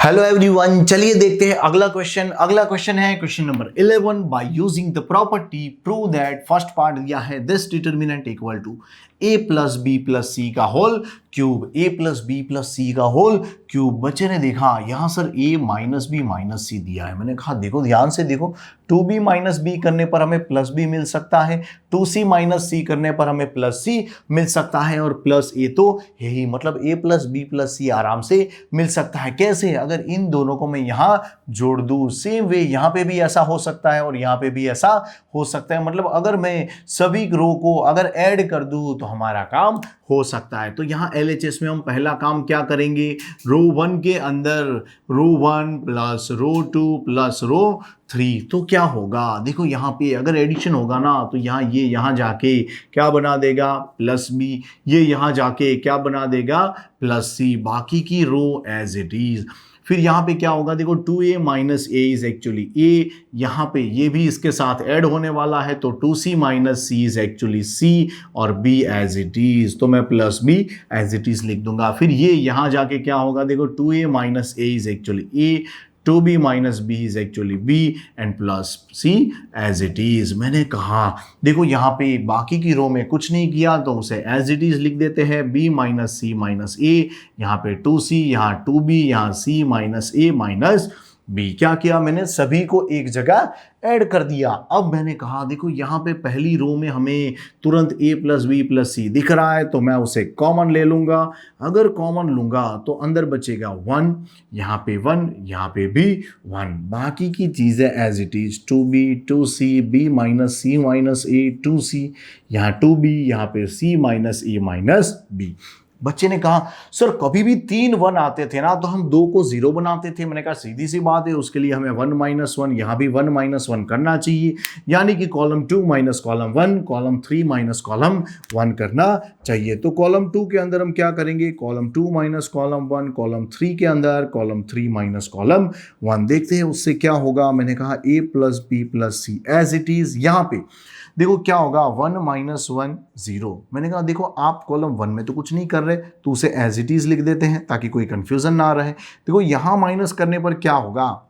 Hello everyone, चलिए देखते हैं अगला क्वेश्चन है question number 11। By using the property prove that first part दिया है this determinant equal to a plus B plus C का whole cube, a plus B plus C का whole cube. बच्चे ने देखा यहां sir a minus B minus C दिया है। मैंने कहा देखो ध्यान से देखो, 2b माइनस बी करने पर हमें प्लस बी मिल सकता है, 2c माइनस सी करने पर हमें प्लस सी मिल सकता है, और प्लस ए तो है ही, मतलब a प्लस बी प्लस सी आराम से मिल सकता है। कैसे? अगर इन दोनों को मैं यहां जोड़ दूं, सेम वे यहां पे भी ऐसा हो सकता है और यहां पे भी ऐसा हो सकता है। मतलब अगर मैं सभी रो को अगर ऐड कर दूं तो हमारा काम हो सकता है। तो यहां एलएचएस में हम पहला काम क्या करेंगे, रो 1 के अंदर रो 1 प्लस रो 2 प्लस रो 3, तो क्या होगा देखो यहां पे अगर एडिशन होगा ना तो ये यहां जाके क्या बना देगा, प्लस बी, ये यहां जाके क्या बना देगा, प्लस सी, बाकी की रो एज इट इज। फिर यहाँ पे क्या होगा देखो, 2a minus A is actually A, यहाँ पे ये भी इसके साथ ऐड होने वाला है, तो 2c minus C is actually C, और b एज इट इज, तो मैं plus b as it is लिख दूंगा। फिर ये यहाँ जाके क्या होगा देखो, 2a minus A is actually A, 2b minus B is actually B, and plus C as it is. मैंने कहा देखो यहाँ पे बाकी की रो में कुछ नहीं किया तो उसे एज इट इज लिख देते हैं, b माइनस सी माइनस ए, यहाँ पे 2c, यहाँ 2b, यहाँ c minus A minus B. क्या किया मैंने, सभी को एक जगह ऐड कर दिया। अब मैंने कहा देखो यहाँ पे पहली रो में हमें तुरंत a प्लस बी प्लस सी दिख रहा है, तो मैं उसे कॉमन ले लूंगा। अगर कॉमन लूंगा तो अंदर बचेगा 1, यहाँ पे 1, यहाँ पे भी 1, बाकी की चीजें as it is, 2b 2c, b minus C minus A 2c, यहाँ 2b, यहाँ पे c minus A minus B. बच्चे ने कहा सर कभी भी 3 1 आते थे ना तो हम 2 को 0 बनाते थे। मैंने कहा सीधी सी बात है, उसके लिए हमें 1 माइनस 1, यहाँ भी 1 माइनस 1 करना चाहिए, यानी कि column 2 minus column 1, column 3 minus column 1 करना चाहिए। तो कॉलम 2 के अंदर हम क्या करेंगे, कॉलम 2 माइनस कॉलम 1, कॉलम 3 के अंदर कॉलम 3 माइनस कॉलम 1। देखते हैं उससे क्या होगा। मैंने कहा a plus B plus C as it is, यहाँ पे देखो क्या होगा, 1 माइनस 1 0। मैंने कहा देखो आप कॉलम 1 में तो कुछ नहीं कर रहे तो उसे एज इट इज लिख देते हैं ताकि कोई कंफ्यूजन ना रहे। देखो यहां माइनस करने पर क्या होगा,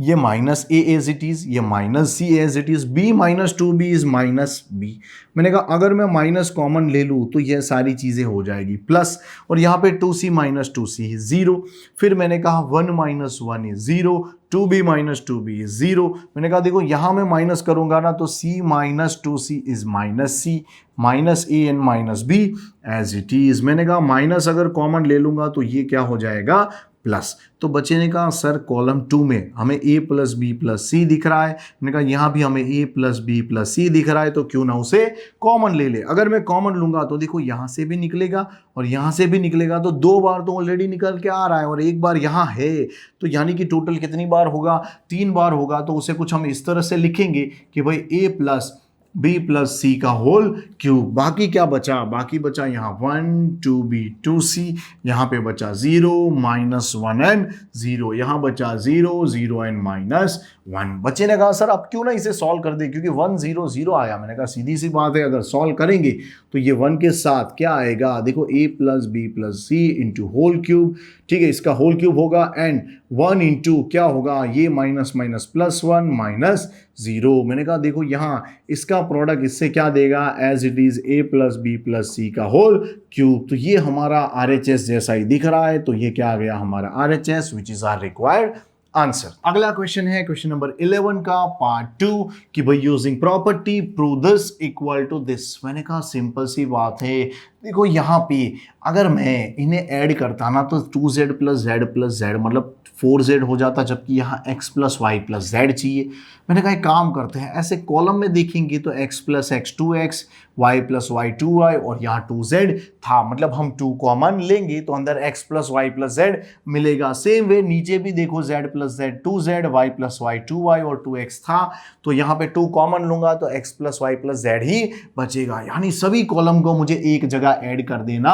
ये minus A as it is, ये minus C as it is, B minus 2b is minus B. मैंने कहा अगर मैं माइनस कॉमन ले लूँ तो ये सारी चीज़ें हो जाएगी प्लस, और यहाँ पे 2c माइनस 2c इज 0। फिर मैंने कहा 1 minus 1 is 0, 2b minus 2b is 0। मैंने कहा देखो यहाँ मैं माइनस करूँगा ना तो c minus 2c is minus c, minus A and minus B as it is. मैंने कहा माइनस अगर कॉमन ले लूँगा तो ये क्या हो जाएगा, प्लस। तो बच्चे ने कहा सर कॉलम 2 में हमें a प्लस बी प्लस सी दिख रहा है। मैंने कहा यहाँ भी हमें a प्लस बी प्लस सी दिख रहा है, तो क्यों ना उसे कॉमन ले ले। अगर मैं कॉमन लूंगा तो देखो यहाँ से भी निकलेगा और यहाँ से भी निकलेगा, तो 2 बार तो ऑलरेडी निकल के आ रहा है और 1 बार यहाँ है, तो यानी कि टोटल कितनी बार होगा, 3 बार होगा। तो उसे कुछ हम इस तरह से लिखेंगे कि भाई a plus B plus C का होल क्यूब। बाकी क्या बचा, बाकी बचा यहाँ 1 2b 2c, यहाँ पे बचा 0 माइनस 1 एंड 0, यहाँ बचा 0 0 एंड माइनस 1। बच्चे ने कहा सर अब क्यों ना इसे सॉल्व कर दे, क्योंकि 1 0 0 आया। मैंने कहा सीधी सी बात है, अगर सॉल्व करेंगे तो ये 1 के साथ क्या आएगा देखो, a plus B plus C into whole cube, ठीक है, इसका होल क्यूब होगा, एंड 1 इंटू क्या होगा, ये माइनस माइनस प्लस 1 माइनस 0। मैंने कहा देखो यहाँ इसका प्रोडक्ट इससे क्या देगा, as it is a plus B plus C का होल क्यूब। तो ये हमारा RHS जैसा ही दिख रहा है, तो ये क्या आ गया हमारा RHS, which is our required answer. अगला क्वेश्चन है क्वेश्चन नंबर 11 का पार्ट 2 कि भाई using property prove this equal to this. मैंने कहा सिंपल सी बात है, देखो यहाँ पे अगर मैं इन्हें ऐड करता ना तो 2z प्लस z मतलब 4z हो जाता, जबकि यहाँ x plus Y plus z चाहिए। मैंने कहा एक काम करते हैं, ऐसे कॉलम में देखेंगे तो x plus x 2x, y plus Y 2y, और यहाँ 2z था, मतलब हम 2 कॉमन लेंगे तो अंदर x plus Y plus z मिलेगा। सेम वे नीचे भी देखो z plus z 2z, y plus Y 2y और 2x था, तो यहाँ पे 2 कॉमन लूंगा तो x plus Y plus z ही बचेगा, यानी सभी कॉलम को मुझे एक जगह ऐड कर देना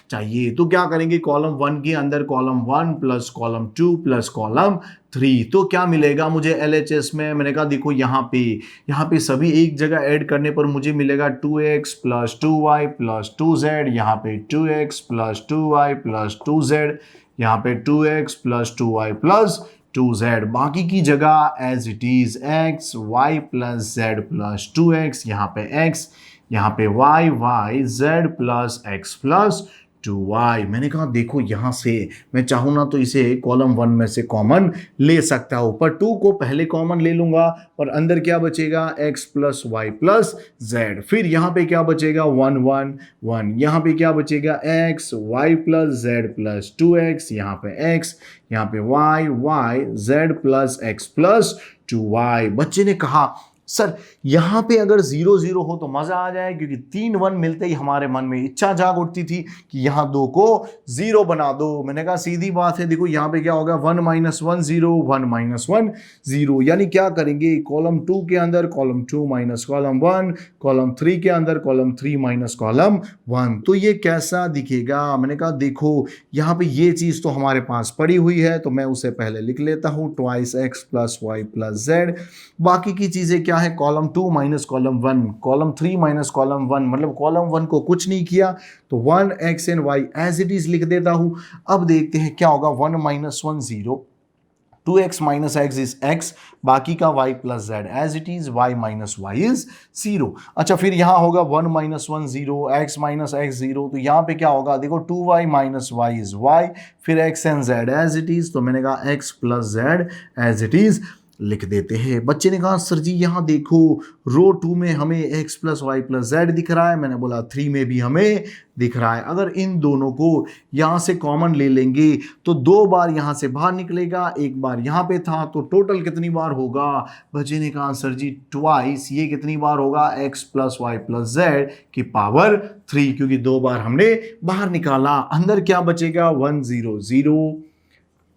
चाहिए। तो क्या करेंगे, कॉलम 1 के अंदर column 1 plus column 2 plus column 3, तो क्या मिलेगा मुझे LHS में। मैंने कहा देखो यहाँ पे सभी एक जगह ऐड करने पर मुझे मिलेगा 2x plus 2y plus 2z, यहाँ पे 2x plus 2y plus 2z, यहाँ पे 2x plus 2y plus 2z, बाकी की जगह as it is x y plus z plus 2x, यहाँ पे x, यहाँ पे y z plus x plus 2y। मैंने कहा देखो यहां से मैं चाहूँ ना तो इसे कॉलम 1 में से कॉमन ले सकता हूं, पर 2 को पहले कॉमन ले लूंगा और अंदर क्या बचेगा x plus Y plus z। फिर यहां पे क्या बचेगा 1 1 1, यहां पे क्या बचेगा x y plus z plus 2x, यहाँ पे x, यहाँ पे y z plus x plus 2y। बच्चे ने कहा सर यहां पे अगर 0 0 हो तो मजा आ जाए, क्योंकि 3 1 मिलते ही हमारे मन में इच्छा जाग उठती थी कि यहां 2 को 0 बना दो। मैंने कहा सीधी बात है, देखो यहां पे क्या होगा 1 माइनस 1 0 1 माइनस 1 0, यानी क्या करेंगे कॉलम 2 के अंदर कॉलम 2 माइनस कॉलम 1, कॉलम 3 के अंदर कॉलम 3 माइनस कॉलम 1। तो ये कैसा दिखेगा? मैंने कहा देखो यहां पे ये चीज तो हमारे पास पड़ी हुई है, तो मैं उसे पहले लिख लेता हूं twice X plus Y plus Z. बाकी की चीजें क्या है, column 2 minus column 1, column 3 minus column 1, मतलब कॉलम 1 को कुछ नहीं किया तो 1 X and Y as it is लिख देता हूं। अब देखते हैं क्या होगा, 1 minus 1 0, 2x minus X is x, बाकी का y plus Z as it is, y minus Y is 0। अच्छा फिर यहां होगा 1 माइनस 1 0, x माइनस एक्स 0, तो यहां पे क्या होगा देखो 2y minus Y is y, फिर x and z as it is, तो मैंने कहा x plus z as it is लिख देते हैं। बच्चे ने कहा सर जी यहाँ देखो रो 2 में हमें x plus Y plus Z दिख रहा है, मैंने बोला 3 में भी हमें दिख रहा है। अगर इन दोनों को यहाँ से कॉमन ले लेंगे तो 2 बार यहाँ से बाहर निकलेगा, 1 बार यहाँ पे था, तो टोटल कितनी बार होगा? बच्चे ने कहा सर जी ट्वाइस, ये कितनी बार होगा x plus Y plus Z की पावर 3, क्योंकि 2 बार हमने बाहर निकाला। अंदर क्या बचेगा 1 0 0,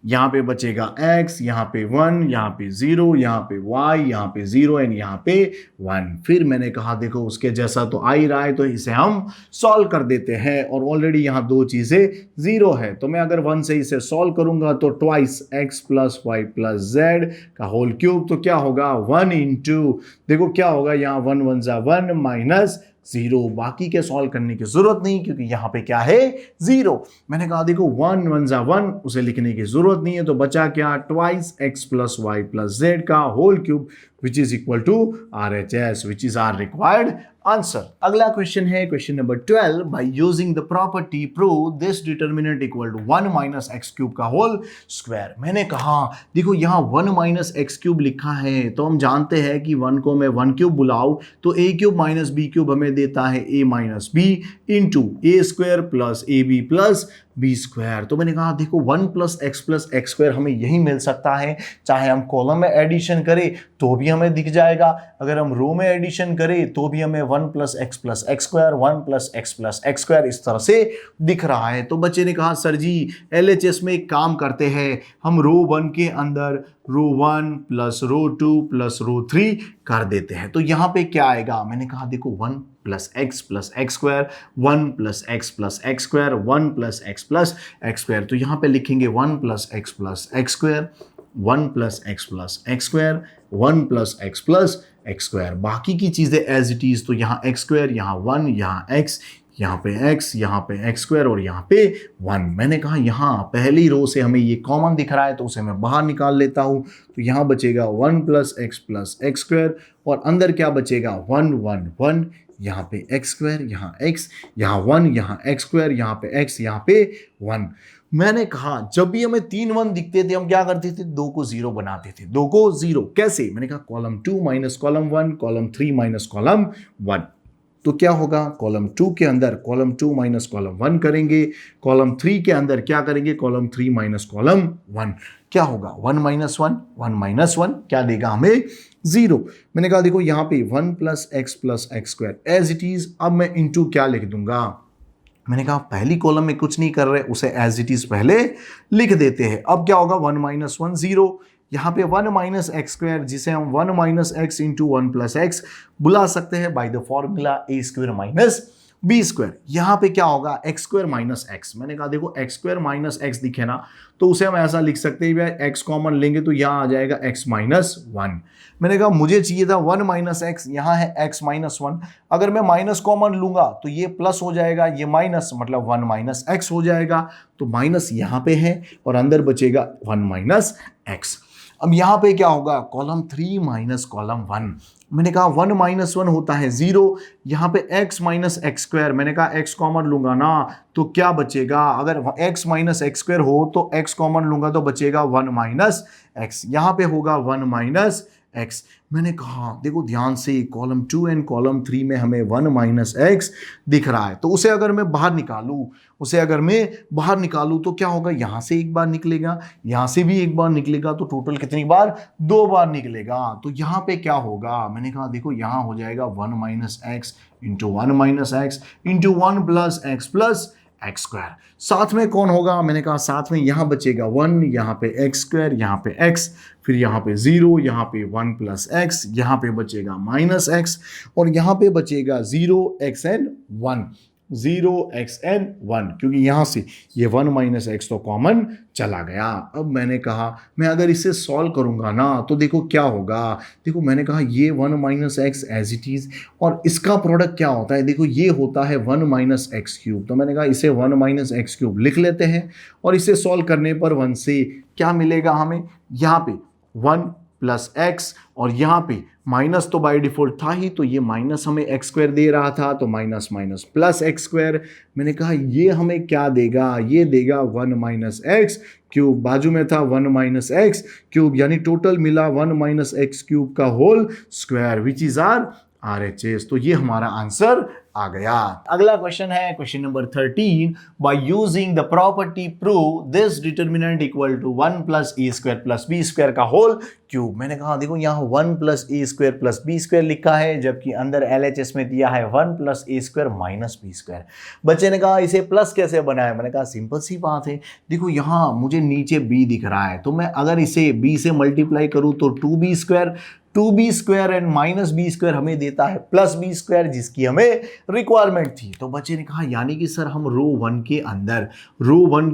यहाँ पे बचेगा x, यहाँ पे 1, यहाँ पे 0, यहाँ पे y, यहाँ पे 0 एंड यहाँ पे 1। फिर मैंने कहा देखो उसके जैसा तो आ ही रहा है, तो इसे हम सॉल्व कर देते हैं, और ऑलरेडी यहाँ 2 चीजें 0 है, तो मैं अगर 1 से इसे सॉल्व करूंगा तो twice x plus Y plus Z का होल क्यूब, तो क्या होगा 1 इंटू, देखो क्या होगा यहाँ 1 1 जा 1 माइनस 0, बाकी के सॉल्व करने की जरूरत नहीं क्योंकि यहां पे क्या है 0। मैंने कहा देखो 1 1 जा 1, उसे लिखने की जरूरत नहीं है, तो बचा क्या twice x plus Y plus Z का whole cube which is equal to RHS, which is our required answer। अगला क्वेश्चन है question number 12, by using the property prove this determinant equal to 1 minus x cube का whole square. मैंने कहा देखो यहाँ 1 minus X cube लिखा है, तो हम जानते हैं कि 1 को मैं 1 क्यूब बुलाऊं तो a cube minus B cube हमें देता है a minus B into A square plus A B plus B square. तो मैंने कहा देखो 1 प्लस एक्स स्क्वायर हमें यही मिल सकता है, चाहे हम कॉलम में एडिशन करें तो भी हमें दिख जाएगा, अगर हम रो में एडिशन करें तो भी हमें 1 plus X square 1 plus X square इस तरह से दिख रहा है। तो बच्चे ने कहा सर जी LHS में एक काम करते हैं, हम रो 1 के अंदर रो 1 प्लस रो 2 प्लस रो 3 कर देते हैं, तो यहाँ पे क्या आएगा? मैंने कहा देखो 1 plus X square 1 plus X square 1 plus X square, तो यहाँ पे लिखेंगे 1 plus X square 1 plus X square 1 plus X square, बाकी की चीजें एज इट इज, तो यहाँ एक्स स्क्वायर, यहाँ 1, यहाँ एक्स, यहाँ पे x, यहाँ पे एक्स स्क्वायर और यहाँ पे 1। मैंने कहा यहाँ पहली रो से हमें ये कॉमन दिख रहा है तो उसे मैं बाहर निकाल लेता हूँ, तो यहाँ बचेगा 1 प्लस एक्स स्क्वायर और अंदर क्या बचेगा 1 1 1, यहाँ पे एक्स स्क्वायर, यहाँ x, यहाँ 1, यहाँ एक्स स्क्वायर, यहाँ पे x, यहाँ पे 1। मैंने कहा जब भी हमें 3 1 दिखते थे हम क्या करते थे, 2 को 0 बनाते थे, 2 को 0 कैसे? मैंने कहा column 2 minus column 1, column 3 minus column 1, तो क्या होगा कॉलम 2 के अंदर कॉलम 2 माइनस कॉलम 1 करेंगे, कॉलम 3 के अंदर क्या करेंगे कॉलम 3 माइनस कॉलम 1, क्या होगा 1 माइनस 1 1 माइनस 1 क्या देगा हमें 0। मैंने कहा देखो यहाँ पे 1 plus X square as it is, अब मैं इनटू क्या लिख दूंगा, मैंने कहा पहली कॉलम में कुछ नहीं कर रहे उसे एज इट इज पहले लिख देते हैं। अब क्या होगा 1 माइनस 1 0, यहाँ पे 1 माइनस एक्स स्क्वायर जिसे हम 1 minus X into 1 plus X बुला सकते हैं by the formula A square minus B square, यहां पे क्या होगा एक्स स्क्वायर माइनस एक्स। मैंने कहा देखो एक्स स्क्वायर माइनस एक्स दिखे ना, तो उसे हम ऐसा लिख सकते हैं भाई एक्स कॉमन लेंगे तो यहां आ जाएगा एक्स माइनस वन। मैंने कहा मुझे चाहिए था वन माइनस एक्स, यहां है एक्स माइनस वन। अगर मैं माइनस कॉमन लूंगा तो ये प्लस हो जाएगा, ये माइनस मतलब वन माइनस एक्स हो जाएगा। तो माइनस यहां पे है और अंदर बचेगा वन माइनस एक्स। अब यहां पे क्या होगा, कॉलम 3 माइनस कॉलम 1। मैंने कहा 1 माइनस 1 होता है 0, यहां पे x माइनस एक्स स्क्वायर, मैंने कहा x कॉमन लूंगा ना तो क्या बचेगा, अगर x माइनस एक्स स्क्वायर हो तो x कॉमन लूंगा तो बचेगा 1 माइनस एक्स, यहां पे होगा 1 माइनस एक्स। मैंने कहा देखो ध्यान से कॉलम 2 एंड कॉलम 3 में हमें 1 माइनस एक्स दिख रहा है, तो उसे अगर मैं बाहर निकालूं तो क्या होगा, यहां से एक बार निकलेगा, यहां से भी एक बार निकलेगा, तो टोटल कितनी बार, 2 बार निकलेगा। तो यहां पे क्या होगा, मैंने कहा देखो यहां हो जाएगा 1 minus X into 1 minus X into 1 plus X square. साथ में कौन होगा, मैंने कहा साथ में यहां बचेगा 1, यहां पे एक्स स्क्वायर, यहां पे एक्स, फिर यहां पे 0, यहां पे 1 प्लस एक्स, यहां पे बचेगा माइनस एक्स और यहां पे बचेगा 0 क्योंकि यहां से ये 1 माइनस एक्स तो कॉमन चला गया। अब मैंने कहा मैं अगर इसे सॉल्व करूंगा ना तो देखो क्या होगा, देखो मैंने कहा ये 1 minus X as it is और इसका प्रोडक्ट क्या होता है, देखो ये होता है 1 माइनस एक्स क्यूब। तो मैंने कहा इसे 1 माइनस एक्स क्यूब लिख लेते हैं और इसे सॉल्व करने पर 1 से क्या मिलेगा हमें, यहाँ पे 1 प्लस एक्स और यहाँ पे माइनस तो बाय डिफॉल्ट था ही, तो ये माइनस हमें एक्स स्क्वायर दे रहा था, तो minus minus plus X square. मैंने कहा ये हमें क्या देगा, ये देगा 1 माइनस एक्स क्यूब, बाजू में था 1 माइनस एक्स क्यूब, यानी टोटल मिला 1 माइनस एक्स क्यूब का whole square which is our RHS। तो ये हमारा आंसर आ गया। अगला क्वेश्चन है question number 13, by using the property prove this determinant equal to 1 plus A square plus B square का होल क्यूब। मैंने कहा देखो यहाँ 1 plus A square plus B square लिखा है, जबकि अंदर LHS में दिया है 1 plus A square minus B square. बच्चे ने कहा इसे प्लस कैसे बनाया, मैंने कहा सिंपल सी बात है, देखो यहाँ मुझे नीचे b दिख रहा है, तो मैं अगर इसे b से मल्टीप्लाई करूँ तो 2b square and minus B square हमें देता है प्लस बी स्क्वायर, जिसकी हमें रिक्वायरमेंट थी। तो बच्चे ने कहा यानी कि सर हम रो 1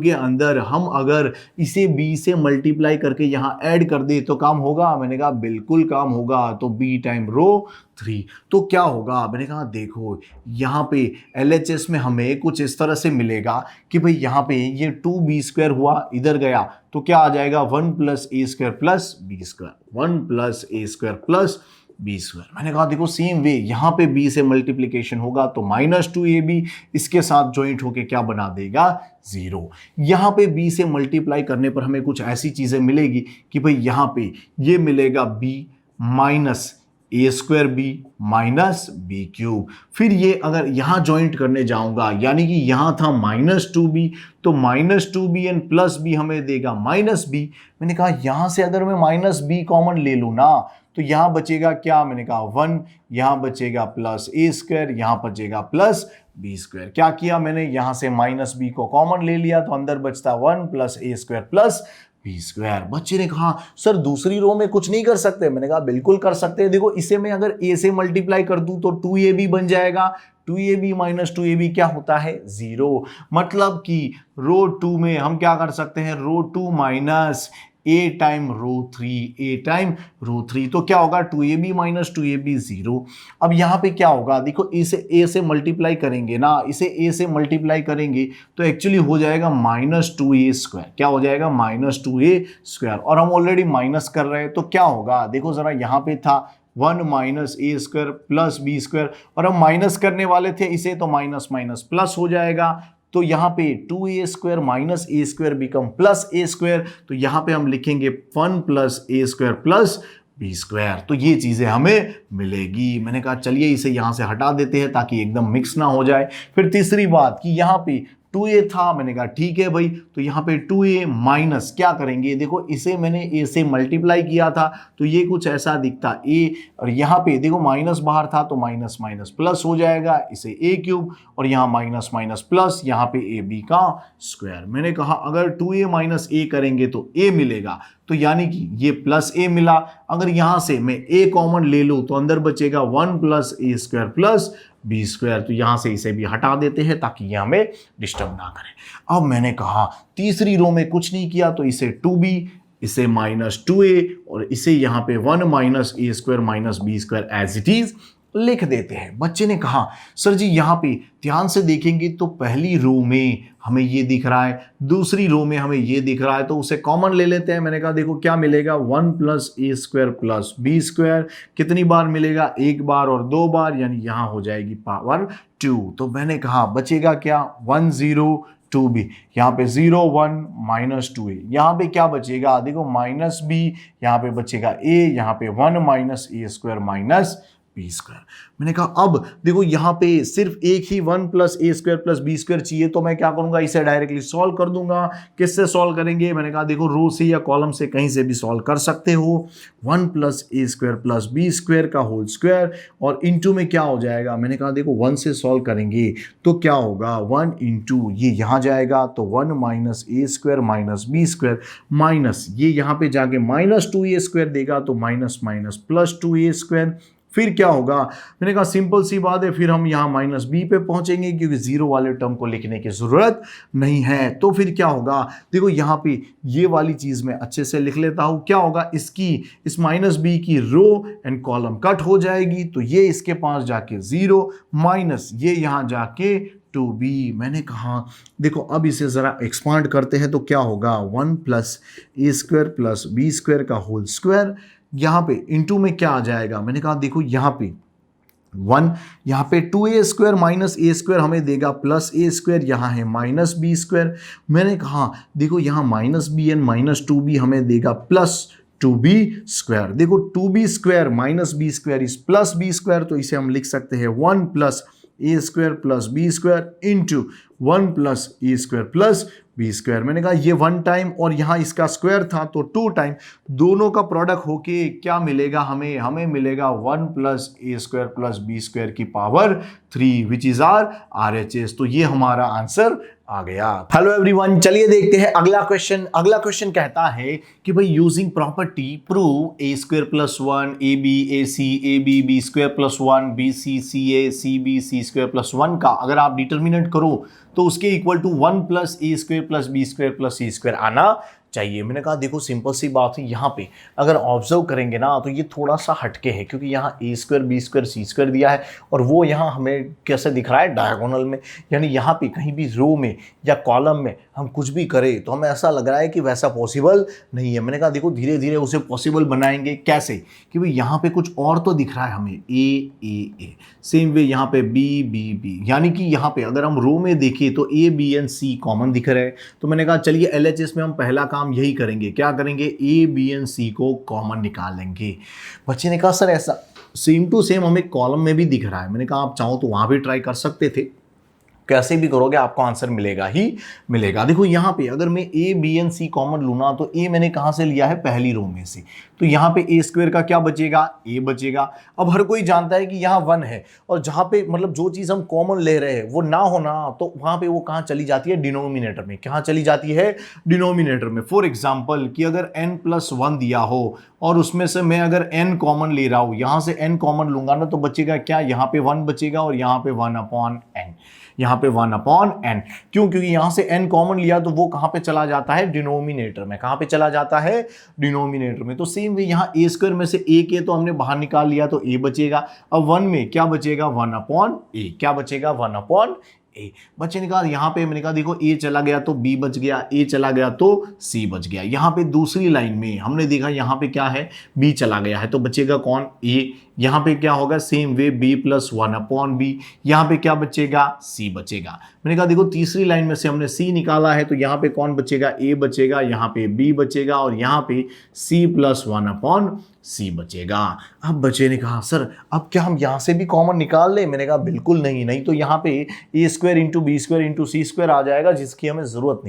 के अंदर हम अगर इसे b से मल्टीप्लाई करके यहाँ ऐड कर दे तो काम होगा, मैंने कहा बिल्कुल काम होगा। तो b टाइम रो 3, तो क्या होगा, मैंने कहा देखो यहाँ पे LHS में हमें कुछ इस तरह से मिलेगा कि भाई यहाँ पे ये 2b स्क्वायर हुआ, इधर गया तो क्या आ जाएगा 1 plus A square plus B square, 1 plus A square plus B square. मैंने कहा देखो सेम वे यहाँ पे b से मल्टीप्लीकेशन होगा तो -2ab इसके साथ ज्वाइंट होके क्या बना देगा 0। यहाँ पे b से मल्टीप्लाई करने पर हमें कुछ ऐसी चीजें मिलेगी कि भाई यहाँ पे ये मिलेगा b minus A square B minus B cube, फिर ये अगर यहाँ ज्वाइंट करने जाऊंगा यानी कि यहाँ था -2b, तो -2b एंड प्लस बी हमें देगा -b। मैंने कहा यहाँ से अगर मैं -b कॉमन ले लूँ ना तो यहाँ बचेगा क्या, मैंने कहा 1, यहाँ बचेगा प्लस ए स्क्वायर, यहाँ बचेगा प्लस बी स्क्वायर। क्या किया मैंने, यहाँ से -b को कॉमन ले लिया तो अंदर बचता 1 plus A square plus B square. बच्चे ने कहा सर दूसरी रो में कुछ नहीं कर सकते, मैंने कहा बिल्कुल कर सकते हैं। देखो इसे मैं अगर a से मल्टीप्लाई कर दूं तो 2ab बन जाएगा, 2ab माइनस 2ab क्या होता है 0, मतलब कि रो 2 में हम क्या कर सकते हैं, रो 2 माइनस a टाइम रो 3, तो क्या होगा 2ab माइनस 2ab 0। अब यहाँ पे क्या होगा, देखो इसे a से मल्टीप्लाई करेंगे ना, इसे a से मल्टीप्लाई करेंगे तो एक्चुअली हो जाएगा -2a स्क्वायर, क्या हो जाएगा -2a स्क्वायर, और हम ऑलरेडी माइनस कर रहे हैं तो क्या होगा, देखो जरा यहाँ पे था 1 minus A square plus B square और हम माइनस करने वाले थे इसे, तो माइनस माइनस प्लस हो जाएगा, तो यहाँ पे 2a square minus A square become plus A square, तो यहाँ पे हम लिखेंगे 1 plus A square plus B square, तो ये चीजें हमें मिलेगी। मैंने कहा चलिए इसे यहाँ से हटा देते हैं ताकि एकदम मिक्स ना हो जाए। फिर तीसरी बात कि यहाँ पे 2a था, मैंने कहा ठीक है भाई, तो यहाँ पे 2a माइनस क्या करेंगे, देखो इसे मैंने a से मल्टीप्लाई किया था तो ये कुछ ऐसा दिखता a, और यहाँ पे देखो माइनस बाहर था तो माइनस माइनस प्लस हो जाएगा, इसे a क्यूब, और यहाँ माइनस माइनस प्लस, यहाँ पे ab का स्क्वायर। मैंने कहा अगर 2a माइनस a करेंगे तो a मिलेगा, तो यानी कि ये प्लस ए मिला। अगर यहां से मैं ए कॉमन ले लूं तो अंदर बचेगा 1 plus A square plus B square. तो यहां से इसे भी हटा देते हैं ताकि ये हमें डिस्टर्ब ना करे। अब मैंने कहा तीसरी रो में कुछ नहीं किया तो इसे 2b, इसे -2a और इसे यहां पे 1 minus A square minus B square as it is लिख देते हैं। बच्चे ने कहा सर जी यहाँ पे ध्यान से देखेंगे तो पहली रो में हमें ये दिख रहा है, दूसरी रो में हमें ये दिख रहा है, तो उसे कॉमन ले लेते हैं। मैंने कहा देखो क्या मिलेगा, 1 plus A square plus B square. कितनी बार मिलेगा, एक बार और दो बार, यानी यहां हो जाएगी पावर 2। तो मैंने कहा बचेगा क्या, 1 0 2b, यहाँ पे 0 1 माइनस 2a, यहाँ पे क्या बचेगा देखो माइनस b, यहाँ पे बचेगा a, यहाँ पे 1 minus A square minus B square. मैंने कहा अब देखो यहाँ पे सिर्फ एक ही 1 plus A square plus B square चाहिए, तो मैं क्या करूंगा, इसे डायरेक्टली सॉल्व कर दूंगा। किससे सॉल्व करेंगे, मैंने कहा देखो रो से या कॉलम से कहीं से भी सॉल्व कर सकते हो। 1 plus A square plus B square का होल स्क्वायर और इनटू में क्या हो जाएगा, मैंने कहा देखो 1 से सॉल्व करेंगे तो क्या होगा, 1 इंटू ये यहाँ जाएगा तो 1 minus A square minus B square minus ये यहाँ पे जाके माइनस 2 ए स्क्वायर देगा तो माइनस माइनस प्लस 2 ए स्क्वायर। फिर क्या होगा, मैंने कहा सिंपल सी बात है, फिर हम यहाँ माइनस बी पे पहुंचेंगे क्योंकि जीरो वाले टर्म को लिखने की जरूरत नहीं है। तो फिर क्या होगा, देखो यहाँ पे ये वाली चीज मैं अच्छे से लिख लेता हूं। क्या होगा, इस माइनस बी की रो एंड कॉलम कट हो जाएगी, तो ये इसके पास जाके 0 माइनस ये यहाँ जाके 2b। मैंने कहा देखो अब इसे जरा एक्सपांड करते हैं तो क्या होगा, 1 plus A square plus B square का होल स्क्वायर, यहाँ पे इनटू में क्या आ जाएगा, मैंने कहा देखो यहाँ पे 1, यहाँ पे 2a square minus A square हमें देगा प्लस ए स्क्वायर, यहाँ है माइनस बी स्क्वायर। मैंने कहा देखो यहाँ minus B and minus 2b हमें देगा प्लस 2b स्क्वायर। देखो 2b square minus B square is plus B square, तो इसे हम लिख सकते हैं 1 plus A square plus B square into 1 plus A square plus B square. मैंने कहा ये 1 टाइम और यहाँ इसका स्क्वायर था तो 2 टाइम, दोनों का प्रोडक्ट होके क्या मिलेगा हमें मिलेगा 1 plus A square plus B square की power 3 which is our RHS। तो ये हमारा आंसर आ गया। हेलो एवरीवन, चलिए देखते हैं अगला क्वेश्चन। अगला क्वेश्चन कहता है कि भाई using property prove A square plus 1 A B A C A B B square plus 1 B C C A C B C square plus 1 का अगर आप डिटर्मिनेंट करो तो उसके equal to 1 plus A square plus B square plus C square आना चाहिए। मैंने कहा देखो सिंपल सी बात है, यहाँ पे अगर ऑब्जर्व करेंगे ना तो ये थोड़ा सा हटके है क्योंकि यहाँ ए स्क्वायर बी स्क्वायर सी स्क्वायर दिया है और वो यहाँ हमें कैसे दिख रहा है, डायगोनल में। यानी यहाँ पे कहीं भी रो में या कॉलम में हम कुछ भी करें तो हमें ऐसा लग रहा है कि वैसा पॉसिबल नहीं है। मैंने कहा देखो धीरे धीरे उसे पॉसिबल बनाएंगे। कैसे, कि भाई यहाँ पे कुछ और तो दिख रहा है हमें, ए सेम वे यहाँ पे बी बी बी, यानी कि यहाँ पे अगर हम रो में देखें तो A B and C common दिख रहे हैं। तो मैंने कहा चलिए LHS में हम पहला काम यही करेंगे, क्या करेंगे, ए बी एंड सी को कॉमन निकालेंगे। बच्चे ने कहा सर ऐसा सेम टू सेम हमें कॉलम में भी दिख रहा है। मैंने कहा आप चाहो तो वहां भी ट्राई कर सकते थे, कैसे भी करोगे आपको आंसर मिलेगा ही मिलेगा। देखो यहाँ पे अगर मैं A B and C common लूँ ना तो ए मैंने कहाँ से लिया है, पहली रो में से, तो यहाँ पे ए स्क्वायर का क्या बचेगा, ए बचेगा। अब हर कोई जानता है कि यहाँ 1 है और जहाँ पे मतलब जो चीज़ हम कॉमन ले रहे हैं वो ना होना तो वहाँ पे वो कहाँ चली जाती है, डिनोमिनेटर में। कहाँ चली जाती है, डिनोमिनेटर में। फॉर एग्जाम्पल कि अगर n+1 दिया हो और उसमें से मैं अगर n कॉमन ले रहा हूँ, यहाँ से n कॉमन लूंगा ना तो बचेगा क्या, यहाँ पे 1 बचेगा और यहाँ पे 1/n, यहाँ पे 1/n। क्यों, क्योंकि यहाँ से n कॉमन लिया तो वो कहाँ पे चला जाता है, डिनोमिनेटर में। कहाँ पे चला जाता है, डिनोमिनेटर में। तो सेम वे यहाँ ए स्क्वायर में से a के तो हमने बाहर निकाल लिया तो a बचेगा। अब 1 में क्या बचेगा, 1/a, क्या बचेगा, 1/a। बच्चे ने कहा यहाँ पे मैंने कहा देखो a चला गया तो b बच गया, a चला गया तो c बच गया। यहाँ पे दूसरी लाइन में हमने देखा यहाँ पे क्या है, b चला गया है तो बचेगा कौन, a। यहाँ पे क्या होगा, सेम वे b + 1/b। यहाँ पे क्या बचेगा, c बचेगा। मैंने कहा देखो तीसरी लाइन में से हमने c निकाला है तो यहाँ पे कौन बचेगा, a बचेगा, यहाँ पे b बचेगा और यहाँ पे c + 1/c बचेगा। अब बच्चे ने कहा सर अब क्या हम यहाँ से भी कॉमन निकाल लें। मैंने कहा बिल्कुल नहीं तो यहाँ पे a square into B square into C square आ जाएगा जिसकी हमें ज़रूरत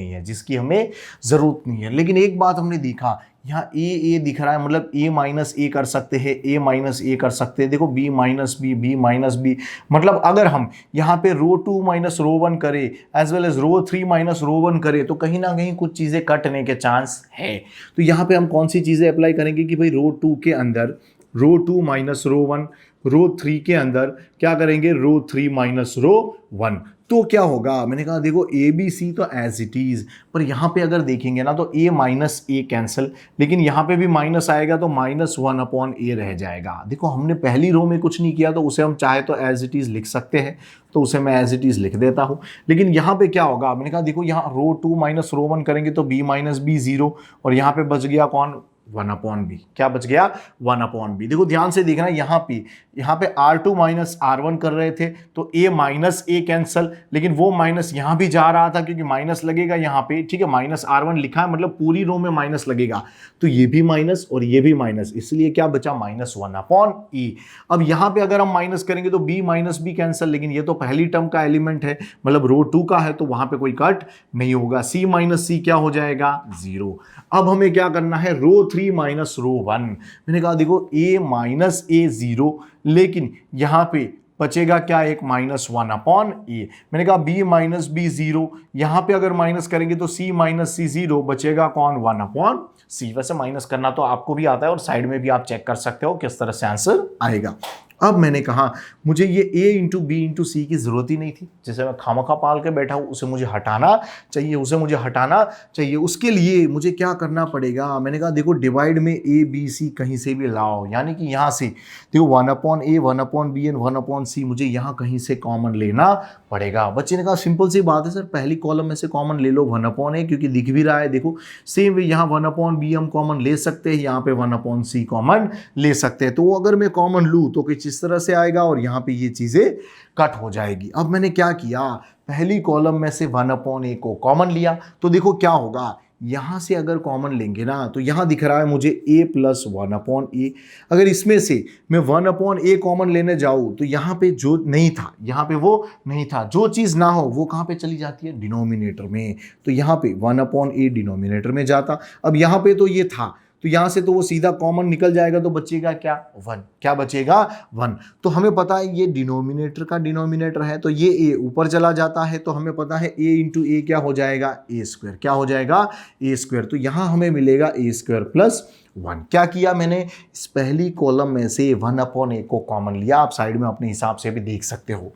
नहीं है, लेकिन एक बात हमने देखा यहाँ ए दिख रहा है, मतलब ए माइनस ए कर सकते हैं, ए माइनस ए कर सकते हैं। देखो B minus B minus B, मतलब अगर हम यहाँ पे रो 2 माइनस रो 1 करें एज वेल एज रो 3 माइनस रो 1 करें तो कहीं ना कहीं कुछ चीज़ें कटने के चांस है। तो यहाँ पे हम कौन सी चीज़ें अप्लाई करेंगे कि भाई रो 2 के अंदर रो 2 माइनस रो 1, रो 3 के अंदर क्या करेंगे, रो 3 माइनस रो 1। तो क्या होगा, मैंने कहा देखो ए बी सी तो एज इट इज, पर यहाँ पे अगर देखेंगे ना तो ए माइनस ए कैंसिल, लेकिन यहाँ पे भी माइनस आएगा तो माइनस 1 अपॉन ए रह जाएगा। देखो हमने पहली रो में कुछ नहीं किया तो उसे हम चाहे तो एज इट इज लिख सकते हैं, तो उसे मैं एज इट इज लिख देता हूँ। लेकिन यहाँ पे क्या होगा, मैंने कहा देखो यहाँ रो 2 माइनस रो 1 करेंगे तो बी माइनस बी 0, और यहाँ पे बच गया कौन, 1 अपॉन बी। क्या बच गया, 1 अपॉन बी। देखो ध्यान से देखना, यहाँ पे R2 माइनस R1 कर रहे थे तो a माइनस ए कैंसल, लेकिन वो माइनस यहाँ भी जा रहा था क्योंकि माइनस लगेगा यहाँ पे, ठीक है, माइनस R1 लिखा है मतलब पूरी रो में माइनस लगेगा, तो ये भी माइनस और ये भी माइनस, इसलिए क्या बचा, माइनस 1 अपॉन ए। अब यहाँ पे अगर हम माइनस करेंगे तो b माइनस बी कैंसल, लेकिन ये तो पहली टर्म का एलिमेंट है, मतलब रो 2 का है, तो वहां पे कोई कट नहीं होगा। c माइनस सी क्या हो जाएगा, 0। अब हमें क्या करना है, रो 3 माइनस रो 1। मैंने कहा देखो a माइनस ए 0, लेकिन यहां पे बचेगा क्या, एक माइनस 1 अपॉन ए। मैंने कहा b माइनस बी 0, यहां पे अगर माइनस करेंगे तो c माइनस सी 0, बचेगा कौन, 1 अपॉन c। वैसे माइनस करना तो आपको भी आता है और साइड में भी आप चेक कर सकते हो किस तरह से आंसर आएगा। अब मैंने कहा मुझे ये a इंटू बी इंटू सी की जरूरत ही नहीं थी, जिसे मैं खामखा पाल के बैठा हूं, उसे मुझे हटाना चाहिए। उसके लिए मुझे क्या करना पड़ेगा, मैंने कहा देखो डिवाइड में a b c कहीं से भी लाओ, यानी कि यहां से देखो 1 upon A 1 upon B and 1 upon C, मुझे यहां कहीं से कॉमन लेना पड़ेगा। बच्चे ने कहा सिंपल सी बात है सर, पहली कॉलम में से कॉमन ले लो 1 अपॉन ए, क्योंकि दिख भी रहा है। देखो सेम वे यहाँ 1 अपॉन बी हम कॉमन ले सकते हैं, यहाँ पे 1 अपॉन सी कॉमन ले सकते हैं। तो अगर मैं कॉमन लूँ तो कुछ इस तरह से आएगा और यहाँ पे ये चीजें कट हो जाएगी। अब मैंने क्या किया, पहली कॉलम में से 1 अपॉन ए को कॉमन लिया, तो देखो क्या होगा, यहां से अगर कॉमन लेंगे ना तो यहां दिख रहा है मुझे a प्लस 1 अपॉन ए। अगर इसमें से मैं 1 अपॉन ए कॉमन लेने जाऊं तो यहां पे जो नहीं था, यहां पे वो नहीं था, जो चीज ना हो वो कहां पे चली जाती है, डिनोमिनेटर में। तो यहां पे 1 अपॉन ए डिनोमिनेटर में जाता। अब यहां पे तो ये था, तो यहां से तो वो सीधा कॉमन निकल जाएगा, तो बचेगा क्या, 1। क्या बचेगा, 1। तो हमें पता है ये डिनोमिनेटर का डिनोमिनेटर है, तो ये a ऊपर चला जाता है, तो हमें पता है a इंटू ए क्या हो जाएगा, a स्क्वायर। क्या हो जाएगा, a स्क्वायर। तो यहां हमें मिलेगा a स्क्वायर प्लस 1। क्या किया मैंने, इस पहली कॉलम में से 1 अपॉन ए को कॉमन लिया। आप साइड में अपने हिसाब से भी देख सकते हो,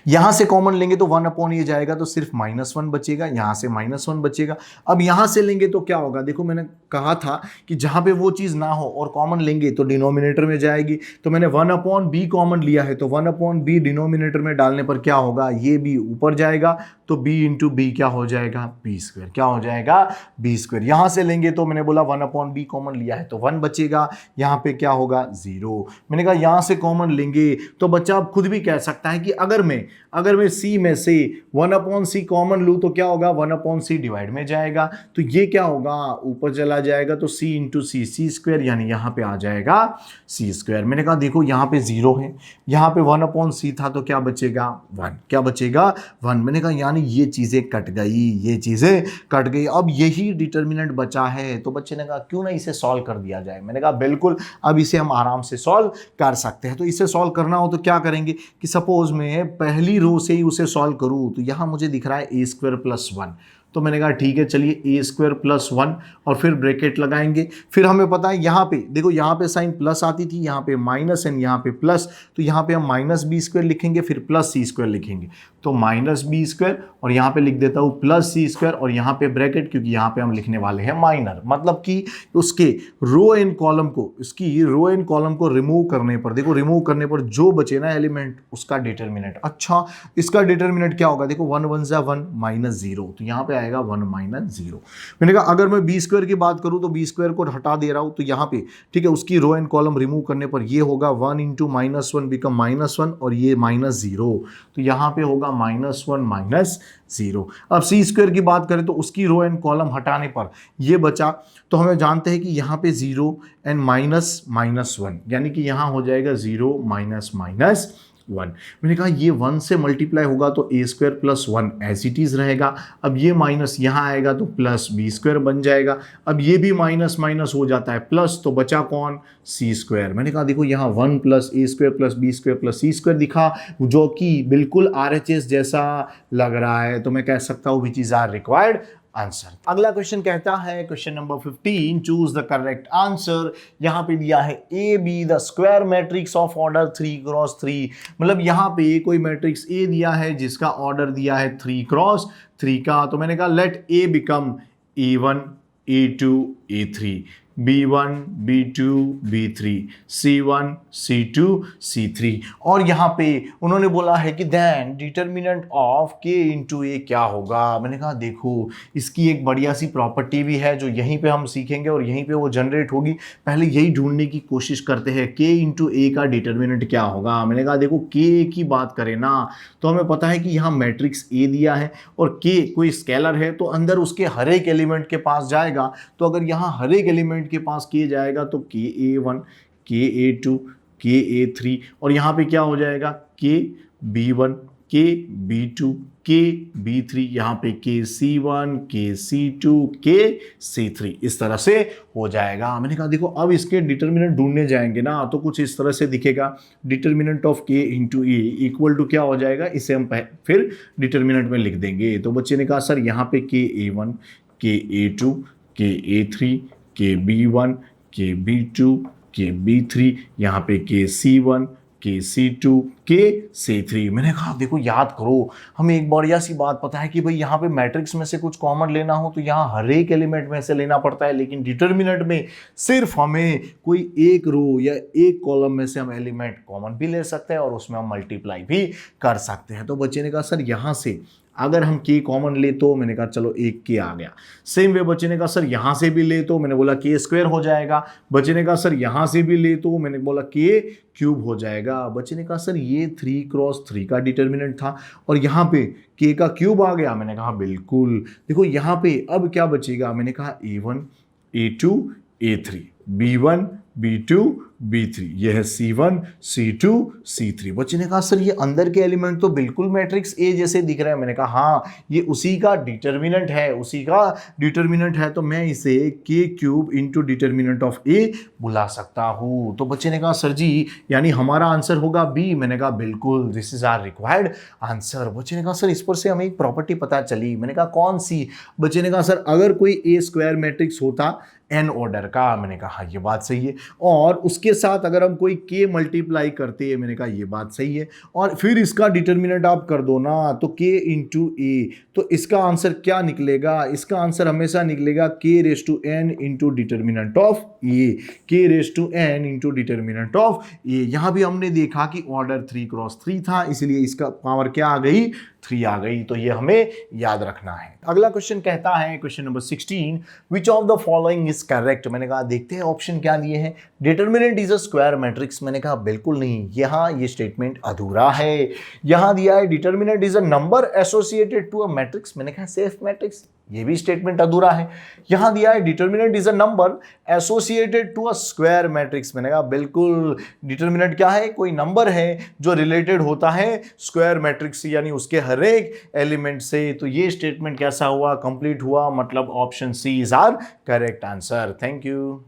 यहां से कॉमन लेंगे तो 1 अपॉन ये जाएगा तो सिर्फ -1 बचेगा, यहां से -1 बचेगा। अब यहां से लेंगे तो क्या होगा, देखो मैंने कहा था कि जहां पे वो चीज ना हो और कॉमन लेंगे तो डिनोमिनेटर में जाएगी। तो मैंने 1 अपॉन बी कॉमन लिया है, तो 1 अपॉन बी डिनोमिनेटर में डालने पर क्या होगा, ये बी ऊपर जाएगा, तो b इंटू बी क्या हो जाएगा, बी स्क्वायर। क्या हो जाएगा, बी स्क्वायर। यहां से लेंगे तो मैंने बोला 1 अपॉन बी कॉमन लिया है तो 1 बचेगा, यहां पे क्या होगा, 0। मैंने कहा यहां से कॉमन लेंगे तो बच्चा आप खुद भी कह सकता है कि अगर मैं c में से 1 अपॉन सी कॉमन लूँ तो क्या होगा, 1 अपॉन सी डिवाइड में जाएगा, तो ये क्या होगा, ऊपर चला जाएगा, तो c इंटू सी, सी स्क्वायर, यानी यहाँ पे आ जाएगा c स्क्वायर। मैंने कहा देखो यहाँ पे 0 है, यहाँ पे 1 अपॉन सी था, तो क्या बचेगा, 1। क्या बचेगा, 1। मैंने कहा यानी ये चीज़ें कट गई, अब यही डिटर्मिनेंट बचा है। तो बच्चे ने कहा क्यों ना इसे सॉल्व कर दिया जाए। मैंने कहा बिल्कुल, अब इसे हम आराम से सॉल्व कर सकते हैं। तो इसे सॉल्व करना हो तो क्या करेंगे कि सपोज मैं पहली रो से ही उसे सॉल्व करूं, तो यहां मुझे दिख रहा है a स्क्वायर प्लस 1, तो मैंने कहा ठीक है चलिए a स्क्वायर प्लस 1 और फिर ब्रैकेट लगाएंगे। फिर हमें पता है यहाँ पे देखो, यहाँ पे साइन प्लस आती थी, यहाँ पे माइनस एंड यहाँ पे प्लस, तो यहाँ पे हम माइनस बी स्क्वायर लिखेंगे, फिर प्लस सी स्क्वायर लिखेंगे, तो माइनस बी स्क्वायर, और यहाँ पे लिख देता हूँ प्लस सी स्क्वायर, और यहाँ पे ब्रैकेट, क्योंकि यहाँ पे हम लिखने वाले हैं माइनर, मतलब कि उसके रो एंड कॉलम को रिमूव करने पर, देखो रिमूव करने पर जो बचे ना एलिमेंट, उसका डिटर्मिनेंट। अच्छा, इसका डिटर्मिनेंट क्या होगा, देखो 1 1 जा 1 -0, तो यहाँ पे आएगा 1 -0। मैंने कहा अगर मैं बी स्क्वायर की बात करूँ तो बी स्क्वायर को हटा दे रहा हूँ, तो यहाँ पे ठीक है उसकी रो एंड कॉलम रिमूव करने पर ये होगा 1 इंटू -1 बिकम -1, और ये -0, तो यहाँ पे होगा -1 -0। अब सी स्क्वायर की बात करें तो उसकी रो एंड कॉलम हटाने पर ये बचा, तो हमें जानते हैं कि यहाँ पे 0 एंड -1, यानी कि यहाँ हो जाएगा 0 -1 1। मैंने कहा ये 1 से मल्टीप्लाई होगा तो A square plus 1 as it is रहेगा। अब ये माइनस यहाँ आएगा तो प्लस बी स्क्वायर बन जाएगा। अब ये भी माइनस माइनस हो जाता है प्लस, तो बचा कौन, सी स्क्वायर। मैंने कहा देखो यहाँ 1 plus A square plus B square plus C square दिखा, जो कि बिल्कुल RHS जैसा लग रहा है, तो मैं कह सकता हूँ which is our required answer. अगला क्वेश्चन कहता है, question number 15, choose the correct answer. यहां पे दिया है A B the square matrix of order 3x3। मतलब यहां पे कोई मैट्रिक्स ए दिया है जिसका ऑर्डर दिया है 3x3 का, तो मैंने कहा लेट ए become A1 A2 A3, B1 B2 B3, C1 C2 C3। और यहाँ पे उन्होंने बोला है कि then determinant of K into A क्या होगा। मैंने कहा देखो इसकी एक बढ़िया सी प्रॉपर्टी भी है जो यहीं पे हम सीखेंगे और यहीं पे वो जनरेट होगी। पहले यही ढूंढने की कोशिश करते हैं K इंटू ए का डिटर्मिनेंट क्या होगा। मैंने कहा देखो K की बात करें ना तो हमें पता है कि यहाँ मैट्रिक्स A दिया है और K कोई स्केलर है तो अंदर उसके हर एक एलिमेंट के पास जाएगा। तो अगर यहाँ हर एक एलिमेंट के पास K जाएगा तो KA1 KA2 KA3 और यहाँ पे क्या हो जाएगा KB1 KB2 KB3, यहाँ पे KC1 KC2 KC3, इस तरह से हो जाएगा। मैंने कहा देखो अब इसके डिटर्मिनेंट ढूंढने जाएंगे ना तो कुछ इस तरह से दिखेगा, determinant of K into A equal to क्या हो जाएगा, इसे हम फिर डिटर्मिनेंट में लिख देंगे। तो बच्चे ने कहा सर यहाँ पे KA1 KA2 KA3 KB1 KB2 KB3, यहाँ पे KC1 KC2 KC3। मैंने कहा देखो याद करो, हमें एक बढ़िया सी बात पता है कि भाई यहाँ पे मैट्रिक्स में से कुछ कॉमन लेना हो तो यहाँ हर एक एलिमेंट में से लेना पड़ता है, लेकिन डिटर्मिनेंट में सिर्फ हमें कोई एक रो या एक कॉलम में से हम एलिमेंट कॉमन भी ले सकते हैं और उसमें हम मल्टीप्लाई भी कर सकते हैं। तो बच्चे ने कहा सर यहाँ से अगर हम K कॉमन ले तो, मैंने कहा चलो एक K आ गया। सेम वे बच्चे ने कहा सर यहाँ से भी ले तो, मैंने बोला K स्क्वायर हो जाएगा। बच्चे ने कहा सर यहाँ से भी ले तो, मैंने बोला K क्यूब हो जाएगा। बच्चे ने कहा सर ये 3x3 का डिटर्मिनेंट था और यहाँ पे K का क्यूब आ गया। मैंने कहा बिल्कुल। देखो यहाँ पे अब क्या बचेगा, मैंने कहा A1 A2 A3 B1 B2 B3, यह है C1 C2 C3। बच्चे ने कहा सर ये अंदर के एलिमेंट तो बिल्कुल मैट्रिक्स ए जैसे दिख रहा है। मैंने कहा हाँ ये उसी का डिटर्मिनेंट है, उसी का डिटर्मिनेंट है, तो मैं इसे K cube into determinant of A बुला सकता हूँ। तो बच्चे ने कहा सर जी यानी हमारा आंसर होगा बी। मैंने कहा बिल्कुल, this is our required answer. बच्चे ने कहा सर इस पर से हमें एक प्रॉपर्टी पता चली। मैंने कहा कौन सी। बच्चे ने कहा सर अगर कोई ए स्क्वायर मैट्रिक्स होता n ऑर्डर का, मैंने कहा हाँ ये बात सही है, और उसके साथ अगर हम कोई K मल्टीप्लाई करते हैं, मैंने कहा ये बात सही है, और फिर इसका डिटर्मिनेंट आप कर दो ना तो K इंटू ए, तो इसका आंसर क्या निकलेगा, इसका आंसर हमेशा निकलेगा K raise to n into determinant of A, K raise to n into determinant of A. यहाँ भी हमने देखा कि ऑर्डर 3x3 था, इसलिए इसका पावर क्या आ गई, 3 आ गई। तो ये हमें याद रखना है। अगला क्वेश्चन कहता है, question number 16, which of the following is correct. मैंने कहा देखते हैं ऑप्शन क्या दिए हैं। Determinant is a square matrix, मैंने कहा बिल्कुल नहीं, यहाँ ये स्टेटमेंट अधूरा है। यहाँ दिया है determinant is a number associated to a matrix, मैंने कहा सेफ मैट्रिक्स, ये भी स्टेटमेंट अधूरा है। यहां दिया है determinant is a number associated to a square matrix, मैंने कहा बिल्कुल, डिटर्मिनेंट क्या है, कोई नंबर है जो रिलेटेड होता है स्क्वायर मैट्रिक्स यानी उसके हर एक एलिमेंट से। तो ये स्टेटमेंट कैसा हुआ, कंप्लीट हुआ, मतलब option C is our correct answer. Thank you.